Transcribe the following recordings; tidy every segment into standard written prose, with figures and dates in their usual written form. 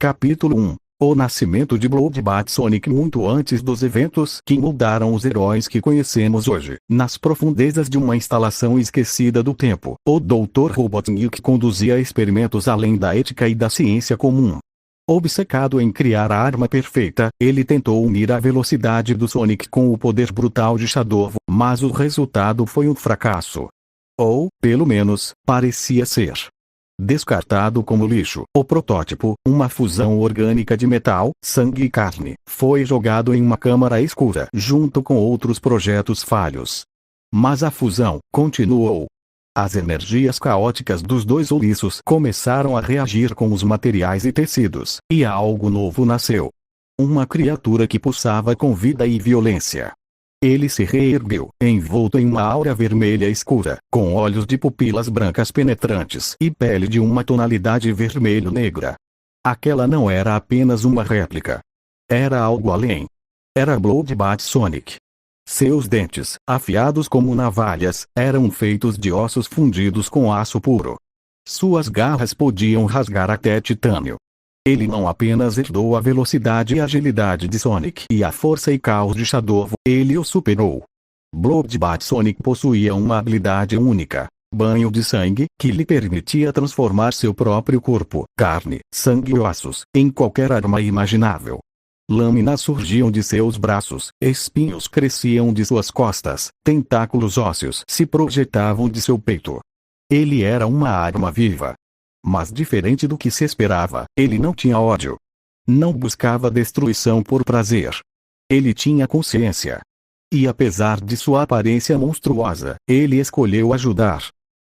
Capítulo 1. O nascimento de Bloodbat Sonic. Muito antes dos eventos que mudaram os heróis que conhecemos hoje, nas profundezas de uma instalação esquecida do tempo, o Dr. Robotnik conduzia experimentos além da ética e da ciência comum. Obcecado em criar a arma perfeita, ele tentou unir a velocidade do Sonic com o poder brutal de Shadow, mas o resultado foi um fracasso. Ou, pelo menos, parecia ser. Descartado como lixo, o protótipo, uma fusão orgânica de metal, sangue e carne, foi jogado em uma câmara escura junto com outros projetos falhos. Mas a fusão continuou. As energias caóticas dos dois ouriços começaram a reagir com os materiais e tecidos, e algo novo nasceu. Uma criatura que pulsava com vida e violência. Ele se reergueu, envolto em uma aura vermelha escura, com olhos de pupilas brancas penetrantes e pele de uma tonalidade vermelho-negra. Aquela não era apenas uma réplica. Era algo além. Era Bloodbat Sonic. Seus dentes, afiados como navalhas, eram feitos de ossos fundidos com aço puro. Suas garras podiam rasgar até titânio. Ele não apenas herdou a velocidade e agilidade de Sonic e a força e caos de Shadow, ele o superou. Bloodbat Sonic possuía uma habilidade única, banho de sangue, que lhe permitia transformar seu próprio corpo, carne, sangue e ossos, em qualquer arma imaginável. Lâminas surgiam de seus braços, espinhos cresciam de suas costas, tentáculos ósseos se projetavam de seu peito. Ele era uma arma viva. Mas diferente do que se esperava, ele não tinha ódio. Não buscava destruição por prazer. Ele tinha consciência. E apesar de sua aparência monstruosa, ele escolheu ajudar.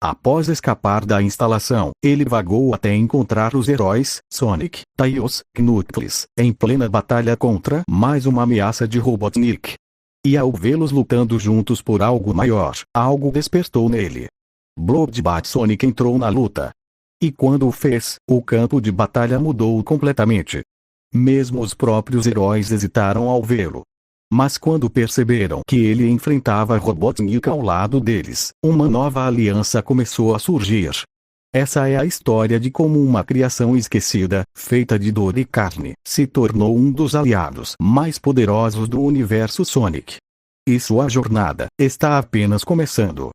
Após escapar da instalação, ele vagou até encontrar os heróis, Sonic, Tails, Knuckles, em plena batalha contra mais uma ameaça de Robotnik. E ao vê-los lutando juntos por algo maior, algo despertou nele. Bloodbat Sonic entrou na luta. E quando o fez, o campo de batalha mudou completamente. Mesmo os próprios heróis hesitaram ao vê-lo. Mas quando perceberam que ele enfrentava Robotnik ao lado deles, uma nova aliança começou a surgir. Essa é a história de como uma criação esquecida, feita de dor e carne, se tornou um dos aliados mais poderosos do universo Sonic. E sua jornada está apenas começando.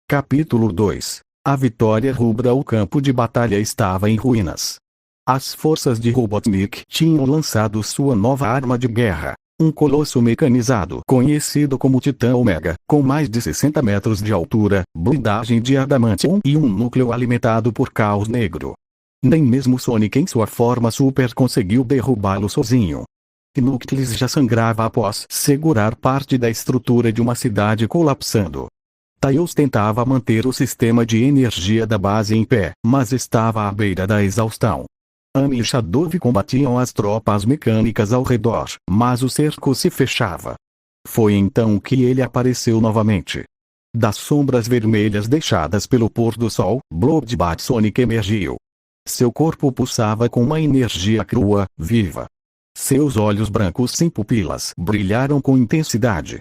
Capítulo 2. A vitória rubra. O campo de batalha estava em ruínas. As forças de Robotnik tinham lançado sua nova arma de guerra, um colosso mecanizado conhecido como Titã Omega, com mais de 60 metros de altura, blindagem de adamantium e um núcleo alimentado por caos negro. Nem mesmo Sonic em sua forma super conseguiu derrubá-lo sozinho. Knuckles já sangrava após segurar parte da estrutura de uma cidade colapsando. Tails tentava manter o sistema de energia da base em pé, mas estava à beira da exaustão. Amy e Shadow combatiam as tropas mecânicas ao redor, mas o cerco se fechava. Foi então que ele apareceu novamente. Das sombras vermelhas deixadas pelo pôr do sol, Bloodbat Sonic emergiu. Seu corpo pulsava com uma energia crua, viva. Seus olhos brancos sem pupilas brilharam com intensidade.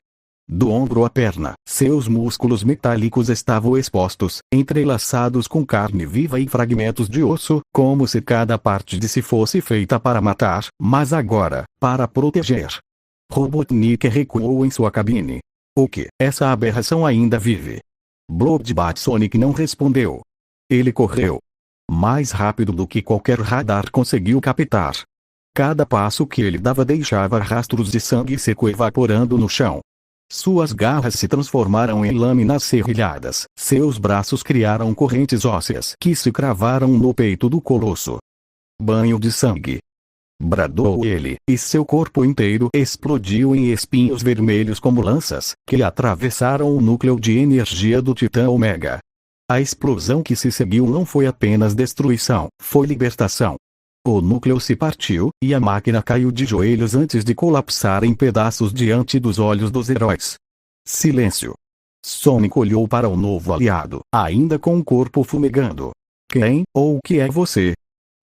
Do ombro à perna, seus músculos metálicos estavam expostos, entrelaçados com carne viva e fragmentos de osso, como se cada parte de si fosse feita para matar, mas agora, para proteger. Robotnik recuou em sua cabine. O que? Essa aberração ainda vive? Bloodbat Sonic não respondeu. Ele correu. Mais rápido do que qualquer radar conseguiu captar. Cada passo que ele dava deixava rastros de sangue seco evaporando no chão. Suas garras se transformaram em lâminas serrilhadas, seus braços criaram correntes ósseas que se cravaram no peito do colosso. Banho de sangue! Bradou ele, e seu corpo inteiro explodiu em espinhos vermelhos como lanças, que atravessaram o núcleo de energia do Titã Omega. A explosão que se seguiu não foi apenas destruição, foi libertação. O núcleo se partiu, e a máquina caiu de joelhos antes de colapsar em pedaços diante dos olhos dos heróis. Silêncio. Sonic olhou para o novo aliado, ainda com o corpo fumegando. Quem, ou o que é você?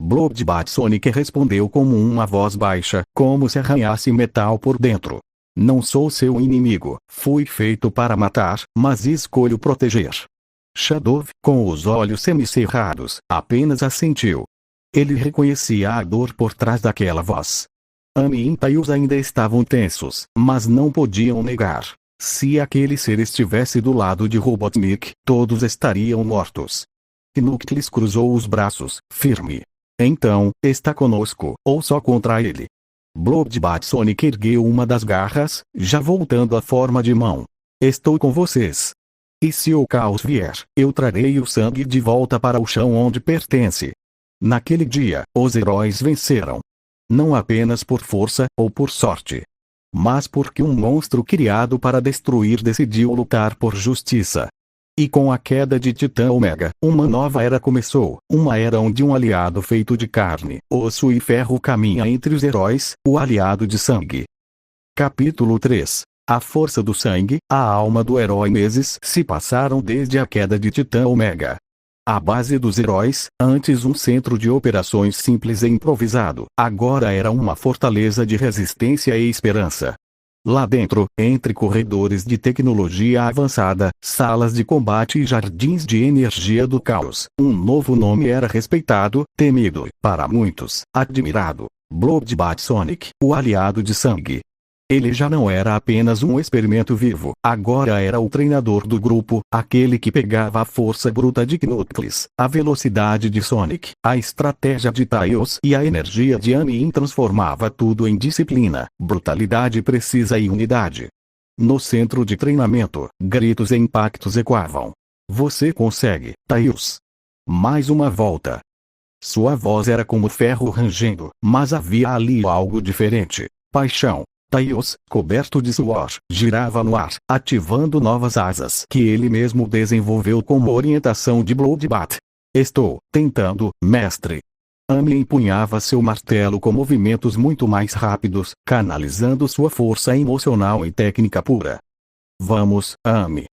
Bloodbat Sonic respondeu com uma voz baixa, como se arranhasse metal por dentro. Não sou seu inimigo, fui feito para matar, mas escolho proteger. Shadow, com os olhos semicerrados, apenas assentiu. Ele reconhecia a dor por trás daquela voz. Amy e Tails ainda estavam tensos, mas não podiam negar. Se aquele ser estivesse do lado de Robotnik, todos estariam mortos. Knuckles cruzou os braços, firme. Então, está conosco, ou só contra ele? Bloodbat Sonic ergueu uma das garras, já voltando à forma de mão. Estou com vocês. E se o caos vier, eu trarei o sangue de volta para o chão onde pertence. Naquele dia, os heróis venceram. Não apenas por força ou por sorte, mas porque um monstro criado para destruir decidiu lutar por justiça. E com a queda de Titã Omega, uma nova era começou, uma era onde um aliado feito de carne, osso e ferro caminha entre os heróis, o aliado de sangue. Capítulo 3. A força do sangue, a alma do herói. Meses se passaram desde a queda de Titã Omega. A base dos heróis, antes um centro de operações simples e improvisado, agora era uma fortaleza de resistência e esperança. Lá dentro, entre corredores de tecnologia avançada, salas de combate e jardins de energia do caos, um novo nome era respeitado, temido, para muitos, admirado: Bloodbat Sonic, o aliado de sangue. Ele já não era apenas um experimento vivo, agora era o treinador do grupo, aquele que pegava a força bruta de Knuckles, a velocidade de Sonic, a estratégia de Tails e a energia de Amy e transformava tudo em disciplina, brutalidade precisa e unidade. No centro de treinamento, gritos e impactos ecoavam. Você consegue, Tails. Mais uma volta. Sua voz era como ferro rangendo, mas havia ali algo diferente. Paixão. Tails, coberto de suor, girava no ar, ativando novas asas que ele mesmo desenvolveu como orientação de Bloodbat. Estou tentando, mestre. Amy empunhava seu martelo com movimentos muito mais rápidos, canalizando sua força emocional em técnica pura. Vamos, Amy.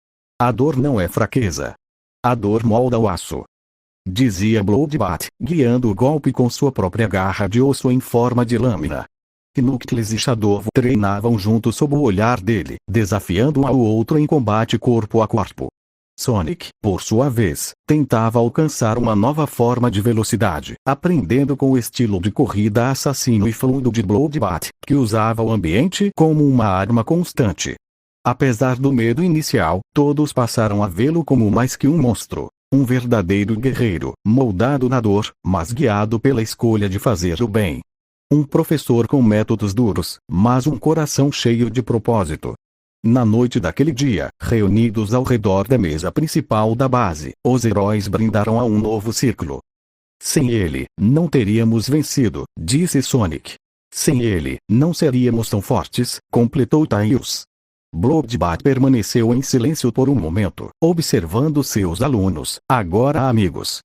A dor não é fraqueza. A dor molda o aço. Dizia Bloodbat, guiando o golpe com sua própria garra de osso em forma de lâmina. Knuckles e Shadow treinavam juntos sob o olhar dele, desafiando um ao outro em combate corpo a corpo. Sonic, por sua vez, tentava alcançar uma nova forma de velocidade, aprendendo com o estilo de corrida assassino e fluido de Bloodbat, que usava o ambiente como uma arma constante. Apesar do medo inicial, todos passaram a vê-lo como mais que um monstro, um verdadeiro guerreiro, moldado na dor, mas guiado pela escolha de fazer o bem. Um professor com métodos duros, mas um coração cheio de propósito. Na noite daquele dia, reunidos ao redor da mesa principal da base, os heróis brindaram a um novo ciclo. Sem ele, não teríamos vencido, disse Sonic. Sem ele, não seríamos tão fortes, completou Tails. Bloodbat permaneceu em silêncio por um momento, observando seus alunos, agora amigos.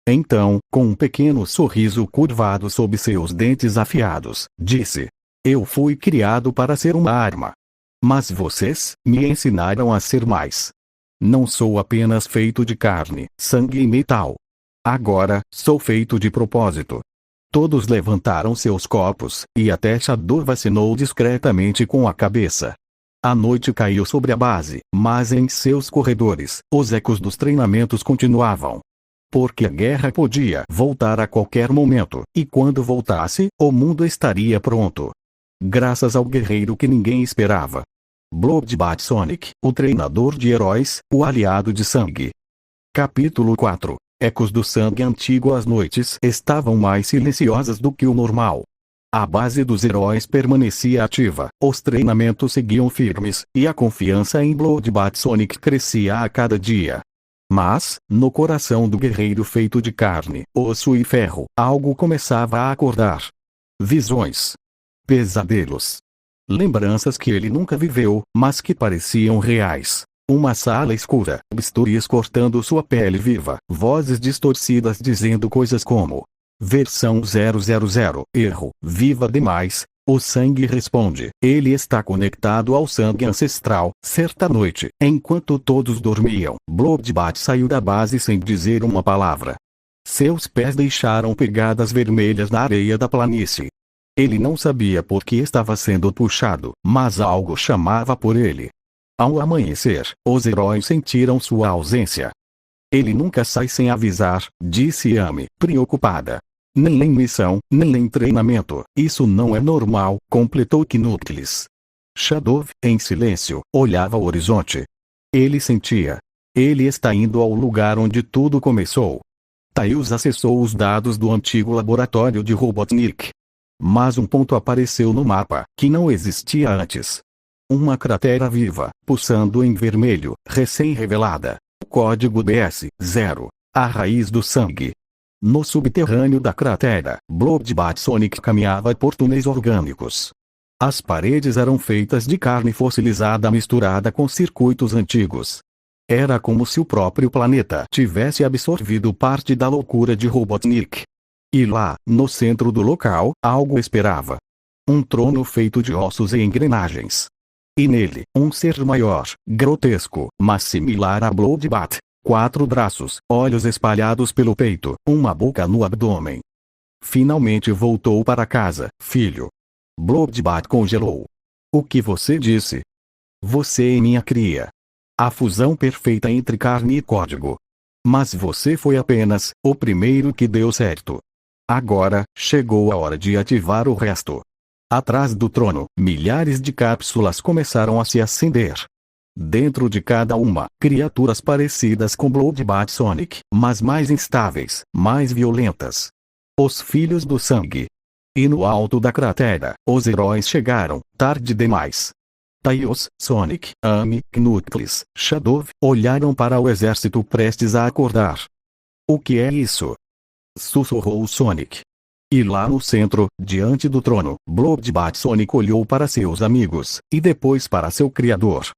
Então, com um pequeno sorriso curvado sob seus dentes afiados, disse: Eu fui criado para ser uma arma. Mas vocês me ensinaram a ser mais. Não sou apenas feito de carne, sangue e metal. Agora, sou feito de propósito. Todos levantaram seus copos, e até Shadow vacinou discretamente com a cabeça. A noite caiu sobre a base, mas em seus corredores, os ecos dos treinamentos continuavam. Porque a guerra podia voltar a qualquer momento, e quando voltasse, o mundo estaria pronto. Graças ao guerreiro que ninguém esperava. Bloodbat Sonic, o treinador de heróis, o aliado de sangue. Capítulo 4. Ecos do sangue antigo. As noites estavam mais silenciosas do que o normal. A base dos heróis permanecia ativa, os treinamentos seguiam firmes, e a confiança em Bloodbat Sonic crescia a cada dia. Mas, no coração do guerreiro feito de carne, osso e ferro, algo começava a acordar. Visões. Pesadelos. Lembranças que ele nunca viveu, mas que pareciam reais. Uma sala escura, bisturis cortando sua pele viva, vozes distorcidas dizendo coisas como: Versão 000, erro, viva demais. O sangue responde, ele está conectado ao sangue ancestral. Certa noite, enquanto todos dormiam, Bloodbat saiu da base sem dizer uma palavra. Seus pés deixaram pegadas vermelhas na areia da planície. Ele não sabia por que estava sendo puxado, mas algo chamava por ele. Ao amanhecer, os heróis sentiram sua ausência. Ele nunca sai sem avisar, disse Amy, preocupada. Nem em missão, nem em treinamento. Isso não é normal, completou Knuckles. Shadow, em silêncio, olhava o horizonte. Ele sentia. Ele está indo ao lugar onde tudo começou. Tails acessou os dados do antigo laboratório de Robotnik. Mas um ponto apareceu no mapa, que não existia antes. Uma cratera viva, pulsando em vermelho, recém-revelada. Código BS-0. A raiz do sangue. No subterrâneo da cratera, Bloodbat Sonic caminhava por túneis orgânicos. As paredes eram feitas de carne fossilizada misturada com circuitos antigos. Era como se o próprio planeta tivesse absorvido parte da loucura de Robotnik. E lá, no centro do local, algo esperava. Um trono feito de ossos e engrenagens. E nele, um ser maior, grotesco, mas similar a Bloodbat. 4 braços, olhos espalhados pelo peito, uma boca no abdômen. Finalmente voltou para casa, filho. Bloodbat congelou. O que você disse? Você é minha cria. A fusão perfeita entre carne e código. Mas você foi apenas o primeiro que deu certo. Agora, chegou a hora de ativar o resto. Atrás do trono, milhares de cápsulas começaram a se acender. Dentro de cada uma, criaturas parecidas com Bloodbat Sonic, mas mais instáveis, mais violentas. Os filhos do sangue. E no alto da cratera, os heróis chegaram, tarde demais. Tails, Sonic, Amy, Knuckles, Shadow, olharam para o exército prestes a acordar. O que é isso? Sussurrou Sonic. E lá no centro, diante do trono, Bloodbat Sonic olhou para seus amigos, e depois para seu criador.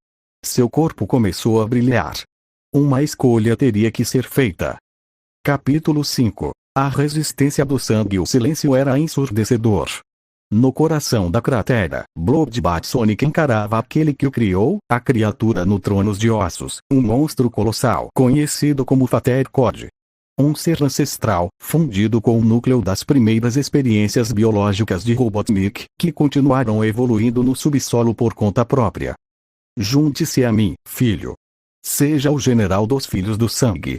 Seu corpo começou a brilhar. Uma escolha teria que ser feita. Capítulo 5. A resistência do sangue. O silêncio era ensurdecedor. No coração da cratera, Bloodbat Sonic encarava aquele que o criou, a criatura no tronos de ossos, um monstro colossal conhecido como Fater Cod. Um ser ancestral, fundido com o núcleo das primeiras experiências biológicas de Robotnik, que continuaram evoluindo no subsolo por conta própria. Junte-se a mim, filho. Seja o general dos filhos do sangue.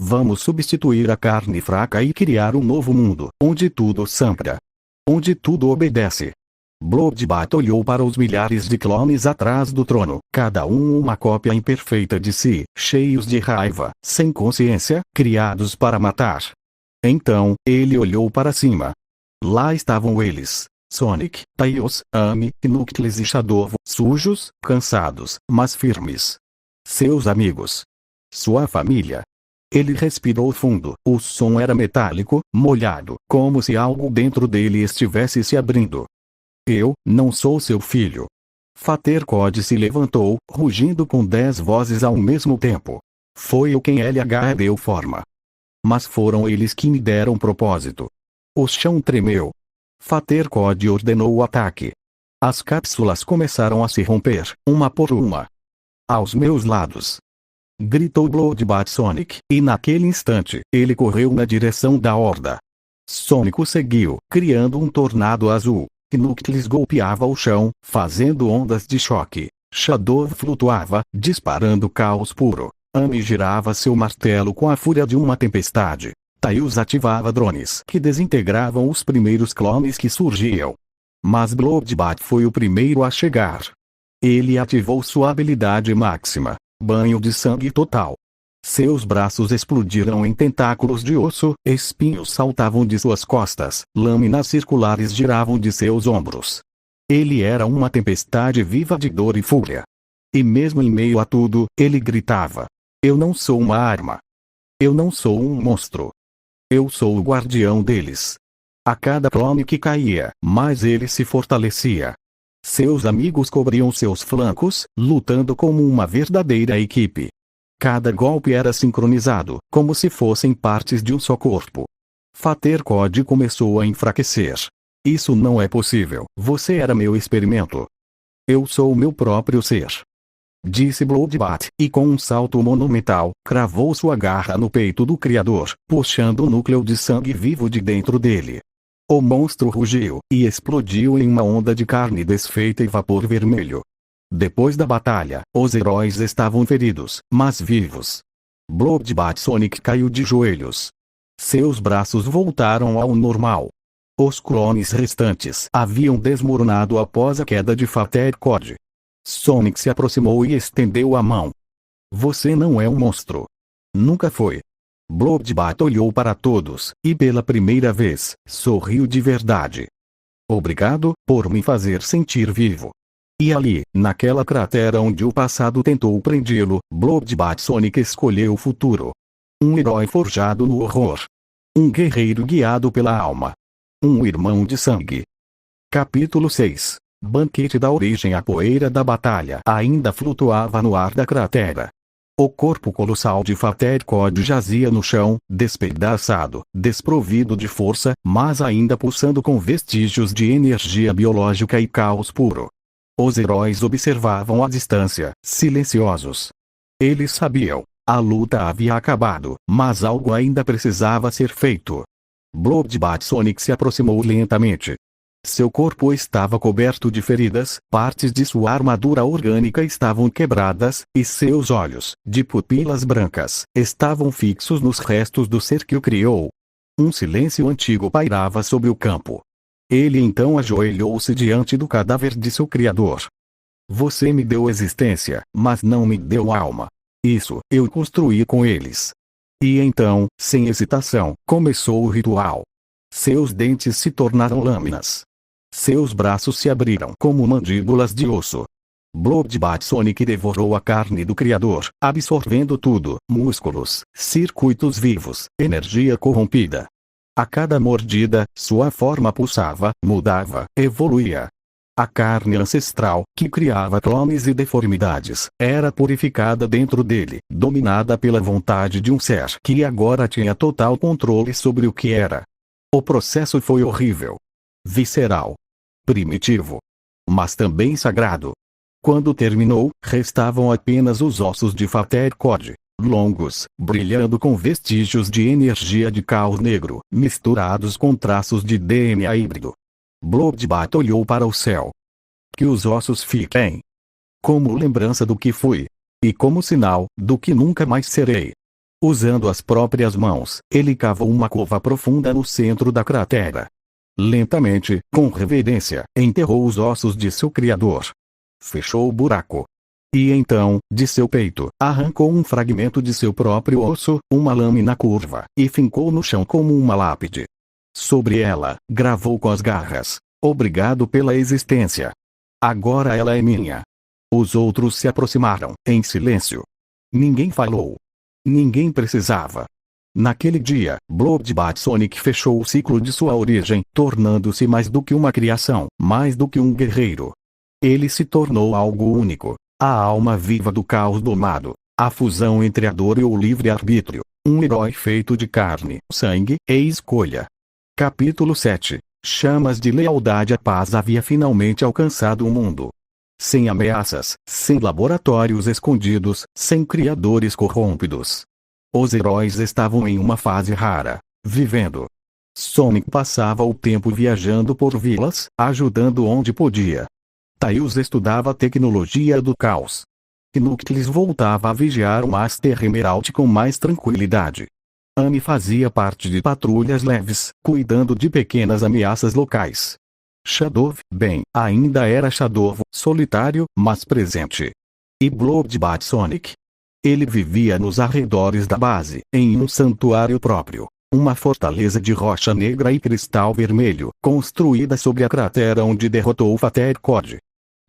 Vamos substituir a carne fraca e criar um novo mundo, onde tudo sangra. Onde tudo obedece. Bloodbat olhou para os milhares de clones atrás do trono, cada um uma cópia imperfeita de si, cheios de raiva, sem consciência, criados para matar. Então, ele olhou para cima. Lá estavam eles. Sonic, Tails, Amy, Knuckles e Shadow, sujos, cansados, mas firmes. Seus amigos. Sua família. Ele respirou fundo. O som era metálico, molhado, como se algo dentro dele estivesse se abrindo. Eu não sou seu filho. Fater Cod se levantou, rugindo com 10 vozes ao mesmo tempo. Foi eu quem LH deu forma. Mas foram eles que me deram propósito. O chão tremeu. Fater Cod ordenou o ataque. As cápsulas começaram a se romper, uma por uma. Aos meus lados. Gritou Bloodbat Sonic, e naquele instante, ele correu na direção da horda. Sonic o seguiu, criando um tornado azul. Knuckles golpeava o chão, fazendo ondas de choque. Shadow flutuava, disparando caos puro. Amy girava seu martelo com a fúria de uma tempestade. Tails ativava drones que desintegravam os primeiros clones que surgiam. Mas Bloodbat foi o primeiro a chegar. Ele ativou sua habilidade máxima, banho de sangue total. Seus braços explodiram em tentáculos de osso, espinhos saltavam de suas costas, lâminas circulares giravam de seus ombros. Ele era uma tempestade viva de dor e fúria. E mesmo em meio a tudo, ele gritava: eu não sou uma arma. Eu não sou um monstro. Eu sou o guardião deles. A cada clone que caía, mais ele se fortalecia. Seus amigos cobriam seus flancos, lutando como uma verdadeira equipe. Cada golpe era sincronizado, como se fossem partes de um só corpo. Fater Cod começou a enfraquecer. Isso não é possível. Você era meu experimento. Eu sou o meu próprio ser. Disse Bloodbat, e com um salto monumental, cravou sua garra no peito do criador, puxando o núcleo de sangue vivo de dentro dele. O monstro rugiu, e explodiu em uma onda de carne desfeita e vapor vermelho. Depois da batalha, os heróis estavam feridos, mas vivos. Bloodbat Sonic caiu de joelhos. Seus braços voltaram ao normal. Os clones restantes haviam desmoronado após a queda de Fater Code. Sonic se aproximou e estendeu a mão. Você não é um monstro. Nunca foi. Bloodbat olhou para todos, e pela primeira vez, sorriu de verdade. Obrigado, por me fazer sentir vivo. E ali, naquela cratera onde o passado tentou prendê-lo, Bloodbat Sonic escolheu o futuro. Um herói forjado no horror. Um guerreiro guiado pela alma. Um irmão de sangue. Capítulo 6. Banquete da origem. A poeira da batalha ainda flutuava no ar da cratera. O corpo colossal de Fater Code jazia no chão, despedaçado, desprovido de força, mas ainda pulsando com vestígios de energia biológica e caos puro. Os heróis observavam à distância, silenciosos. Eles sabiam. A luta havia acabado, mas algo ainda precisava ser feito. Bloodbat Sonic se aproximou lentamente. Seu corpo estava coberto de feridas, partes de sua armadura orgânica estavam quebradas, e seus olhos, de pupilas brancas, estavam fixos nos restos do ser que o criou. Um silêncio antigo pairava sobre o campo. Ele então ajoelhou-se diante do cadáver de seu criador. Você me deu existência, mas não me deu alma. Isso, eu construí com eles. E então, sem hesitação, começou o ritual. Seus dentes se tornaram lâminas. Seus braços se abriram como mandíbulas de osso. Bloodbat Sonic devorou a carne do criador, absorvendo tudo, músculos, circuitos vivos, energia corrompida. A cada mordida, sua forma pulsava, mudava, evoluía. A carne ancestral, que criava clones e deformidades, era purificada dentro dele, dominada pela vontade de um ser que agora tinha total controle sobre o que era. O processo foi horrível. Visceral. Primitivo. Mas também sagrado. Quando terminou, restavam apenas os ossos de Fater Code, longos, brilhando com vestígios de energia de caos negro, misturados com traços de DNA híbrido. Bloodbat olhou para o céu. Que os ossos fiquem. Como lembrança do que fui. E como sinal, do que nunca mais serei. Usando as próprias mãos, ele cavou uma cova profunda no centro da cratera. Lentamente, com reverência, enterrou os ossos de seu criador. Fechou o buraco. E então, de seu peito, arrancou um fragmento de seu próprio osso, uma lâmina curva, e fincou no chão como uma lápide. Sobre ela, gravou com as garras: obrigado pela existência. Agora ela é minha. Os outros se aproximaram, em silêncio. Ninguém falou. Ninguém precisava. Naquele dia, Bloodbat Sonic fechou o ciclo de sua origem, tornando-se mais do que uma criação, mais do que um guerreiro. Ele se tornou algo único. A alma viva do caos domado. A fusão entre a dor e o livre-arbítrio. Um herói feito de carne, sangue e escolha. Capítulo 7. Chamas de lealdade. A paz havia finalmente alcançado o mundo. Sem ameaças, sem laboratórios escondidos, sem criadores corrompidos. Os heróis estavam em uma fase rara, vivendo. Sonic passava o tempo viajando por vilas, ajudando onde podia. Tails estudava a tecnologia do caos. Knuckles voltava a vigiar o Master Emerald com mais tranquilidade. Amy fazia parte de patrulhas leves, cuidando de pequenas ameaças locais. Shadow, bem, ainda era Shadow, solitário, mas presente. E Bloodbat Sonic? Ele vivia nos arredores da base, em um santuário próprio. Uma fortaleza de rocha negra e cristal vermelho, construída sobre a cratera onde derrotou Fater Code.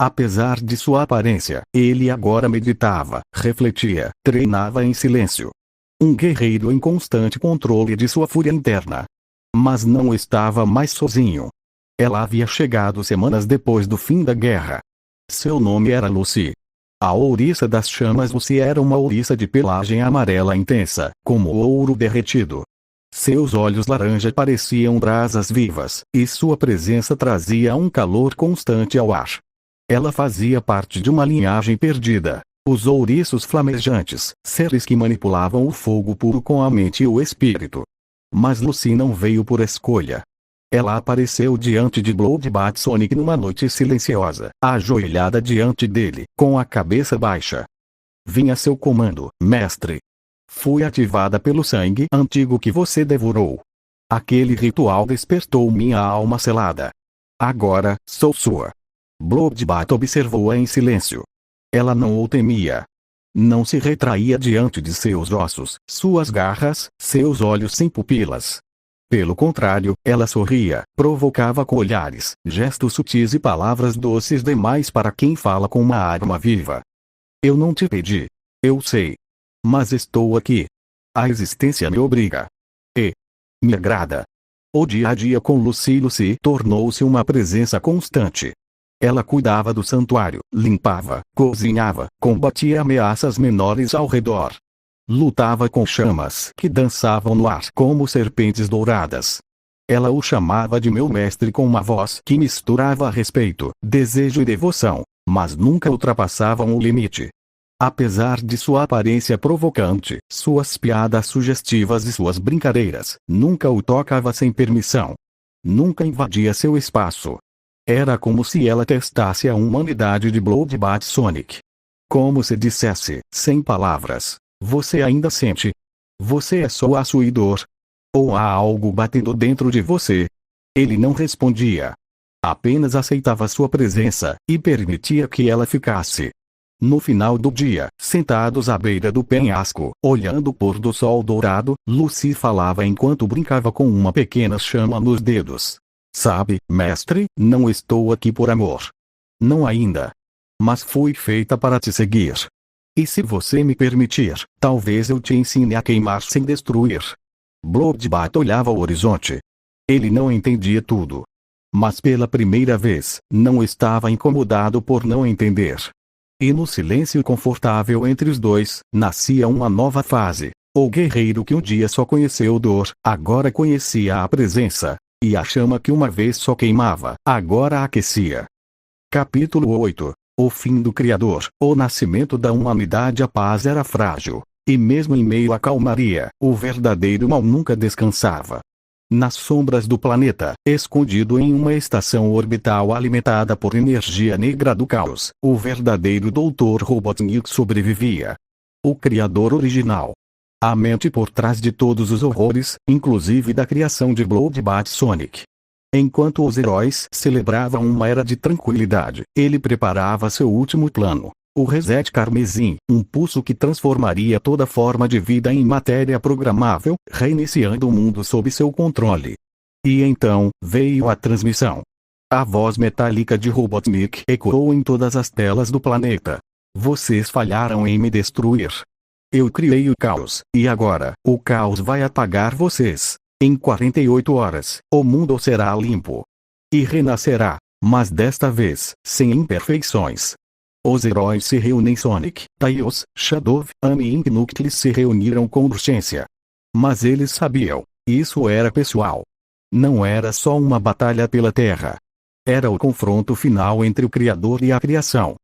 Apesar de sua aparência, ele agora meditava, refletia, treinava em silêncio. Um guerreiro em constante controle de sua fúria interna. Mas não estava mais sozinho. Ela havia chegado semanas depois do fim da guerra. Seu nome era Lucy. A ouriça das chamas. Lucy era uma ouriça de pelagem amarela intensa, como ouro derretido. Seus olhos laranja pareciam brasas vivas, e sua presença trazia um calor constante ao ar. Ela fazia parte de uma linhagem perdida. Os ouriços flamejantes, seres que manipulavam o fogo puro com a mente e o espírito. Mas Lucy não veio por escolha. Ela apareceu diante de Bloodbat Sonic numa noite silenciosa, ajoelhada diante dele, com a cabeça baixa. Vim a seu comando, mestre. Fui ativada pelo sangue antigo que você devorou. Aquele ritual despertou minha alma selada. Agora, sou sua. Bloodbath observou-a em silêncio. Ela não o temia. Não se retraía diante de seus ossos, suas garras, seus olhos sem pupilas. Pelo contrário, ela sorria, provocava com olhares, gestos sutis e palavras doces demais para quem fala com uma arma viva. Eu não te pedi. Eu sei. Mas estou aqui. A existência me obriga. E me agrada. O dia a dia com Lucy tornou-se uma presença constante. Ela cuidava do santuário, limpava, cozinhava, combatia ameaças menores ao redor. Lutava com chamas que dançavam no ar como serpentes douradas. Ela o chamava de meu mestre com uma voz que misturava respeito, desejo e devoção, mas nunca ultrapassavam o limite. Apesar de sua aparência provocante, suas piadas sugestivas e suas brincadeiras, nunca o tocava sem permissão. Nunca invadia seu espaço. Era como se ela testasse a humanidade de Bloodbath Sonic. Como se dissesse, sem palavras, você ainda sente? Você é só a sua dor? Ou há algo batendo dentro de você? Ele não respondia. Apenas aceitava sua presença, e permitia que ela ficasse. No final do dia, sentados à beira do penhasco, olhando o pôr do sol dourado, Lucy falava enquanto brincava com uma pequena chama nos dedos. Sabe, mestre, não estou aqui por amor. Não ainda. Mas fui feita para te seguir. E se você me permitir, talvez eu te ensine a queimar sem destruir. Bloodbath olhava o horizonte. Ele não entendia tudo. Mas pela primeira vez, não estava incomodado por não entender. E no silêncio confortável entre os dois, nascia uma nova fase. O guerreiro que um dia só conheceu dor, agora conhecia a presença. E a chama que uma vez só queimava, agora aquecia. Capítulo 8. O fim do Criador. O nascimento da humanidade. A paz era frágil. E mesmo em meio à calmaria, o verdadeiro mal nunca descansava. Nas sombras do planeta, escondido em uma estação orbital alimentada por energia negra do caos, o verdadeiro Dr. Robotnik sobrevivia. O Criador original. A mente por trás de todos os horrores, inclusive da criação de Bloodbath Sonic. Enquanto os heróis celebravam uma era de tranquilidade, ele preparava seu último plano. O Reset Carmesim, um pulso que transformaria toda forma de vida em matéria programável, reiniciando o mundo sob seu controle. E então, veio a transmissão. A voz metálica de Robotnik ecoou em todas as telas do planeta. Vocês falharam em me destruir. Eu criei o caos, e agora, o caos vai apagar vocês. Em 48 horas, o mundo será limpo. E renascerá, mas desta vez, sem imperfeições. Os heróis se reúnem. Sonic, Tails, Shadow, Amy e Knuckles se reuniram com urgência. Mas eles sabiam, isso era pessoal. Não era só uma batalha pela Terra. Era o confronto final entre o Criador e a criação.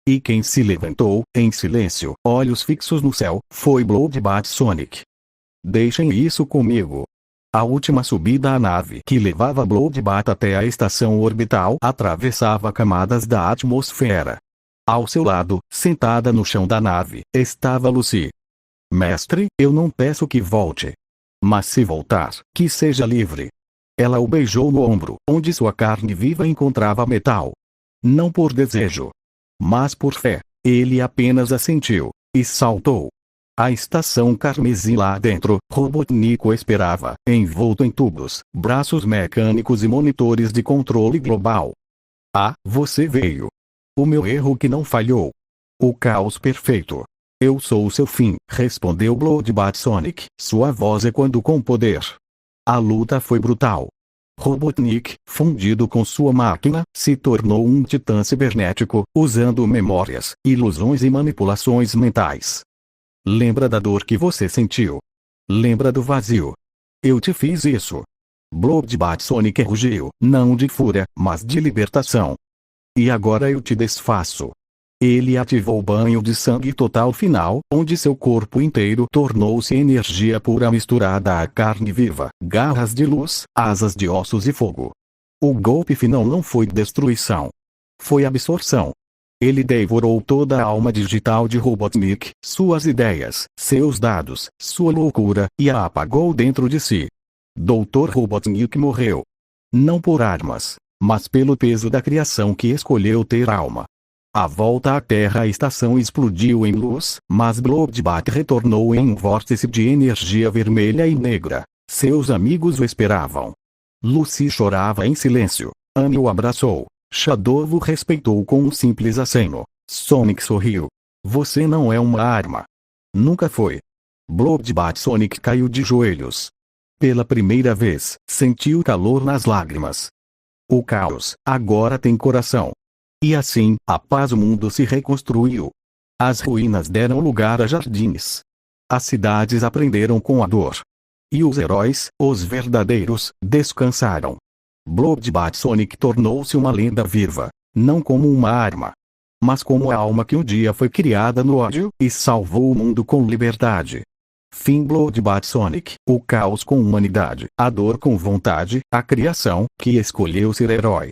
E quem se levantou, em silêncio, olhos fixos no céu, foi Bloodbath Sonic. Deixem isso comigo. A última subida à nave que levava Bloodbath até a estação orbital atravessava camadas da atmosfera. Ao seu lado, sentada no chão da nave, estava Lucy. Mestre, eu não peço que volte. Mas se voltar, que seja livre. Ela o beijou no ombro, onde sua carne viva encontrava metal. Não por desejo, mas por fé. Ele apenas assentiu, e saltou. A estação Carmesim lá dentro, Robotnik o esperava, envolto em tubos, braços mecânicos e monitores de controle global. Ah, você veio. O meu erro que não falhou. O caos perfeito. Eu sou o seu fim, respondeu Bloodbath Sonic, sua voz ecoando com poder. A luta foi brutal. Robotnik, fundido com sua máquina, se tornou um titã cibernético, usando memórias, ilusões e manipulações mentais. Lembra da dor que você sentiu? Lembra do vazio? Eu te fiz isso. Bloodbath Sonic rugiu, não de fúria, mas de libertação. E agora eu te desfaço. Ele ativou o banho de sangue total final, onde seu corpo inteiro tornou-se energia pura misturada à carne viva, garras de luz, asas de ossos e fogo. O golpe final não foi destruição. Foi absorção. Ele devorou toda a alma digital de Robotnik, suas ideias, seus dados, sua loucura, e a apagou dentro de si. Dr. Robotnik morreu. Não por armas, mas pelo peso da criação que escolheu ter alma. À volta à Terra a estação explodiu em luz, mas Bloodbat retornou em um vórtice de energia vermelha e negra. Seus amigos o esperavam. Lucy chorava em silêncio. Amy o abraçou. Shadow o respeitou com um simples aceno. Sonic sorriu. Você não é uma arma. Nunca foi. Bloodbat Sonic caiu de joelhos. Pela primeira vez, sentiu calor nas lágrimas. O caos, agora tem coração. E assim, após o mundo se reconstruiu. As ruínas deram lugar a jardins. As cidades aprenderam com a dor. E os heróis, os verdadeiros, descansaram. Bloodbat Sonic tornou-se uma lenda viva, não como uma arma, mas como a alma que um dia foi criada no ódio e salvou o mundo com liberdade. Fim. Bloodbat Sonic, o caos com humanidade, a dor com vontade, a criação que escolheu ser herói.